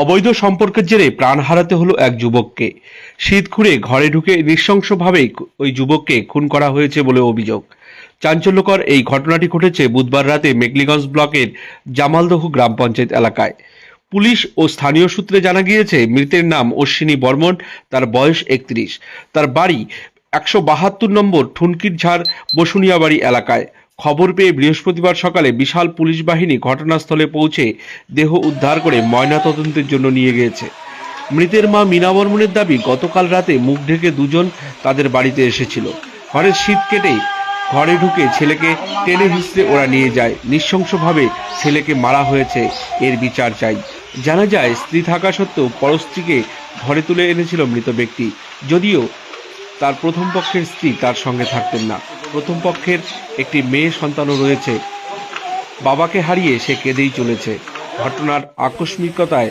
অবৈধ সম্পর্কের জেরে প্রাণ হারাতে হলো এক যুবককে। শীত ঘুরে ঘরে ঢুকে নৃশংসভাবে ওই যুবককে খুন করা হয়েছে বলে অভিযোগ। চাঞ্চল্যকর এই ঘটনাটি ঘটেছে বুধবার রাতে মেঘলিগঞ্জ ব্লকের জামালদহ গ্রাম পঞ্চায়েত এলাকায়। পুলিশ ও স্থানীয় সূত্রে জানা গিয়েছে, মৃতের নাম অশ্বিনী বর্মন, তার বয়স 31, তার বাড়ি 172 নম্বর ঠুনকির ঝাড় বসুনিয়াবাড়ি এলাকায়। খবর পেয়ে বৃহস্পতিবার সকালে বিশাল পুলিশ বাহিনী ঘটনাস্থলে পৌঁছে দেহ উদ্ধার করে ময়নাতদন্তের জন্য নিয়ে গিয়েছে। মৃতের মা মীনা বর্মনের দাবি, গতকাল রাতে মুখ ঢেকে দুজন তাদের বাড়িতে এসেছিল। ঘরের শীত কেটে ঘরে ঢুকে ছেলেকে টেনে হিঁচড়ে ওরা নিয়ে যায়। নৃশংসভাবে ছেলেকে মারা হয়েছে, এর বিচার চাই। জানা যায়, স্ত্রী থাকা সত্ত্বেও পরস্ত্রীকে ঘরে তুলে এনেছিল মৃত ব্যক্তি। যদিও তার প্রথম পক্ষের স্ত্রী তার সঙ্গে থাকতেন না। প্রথম পক্ষের একটি মেয়ে সন্তানও রয়েছে। বাবাকে হারিয়ে সে কেঁদেই চলেছে। ঘটনার আকস্মিকতায়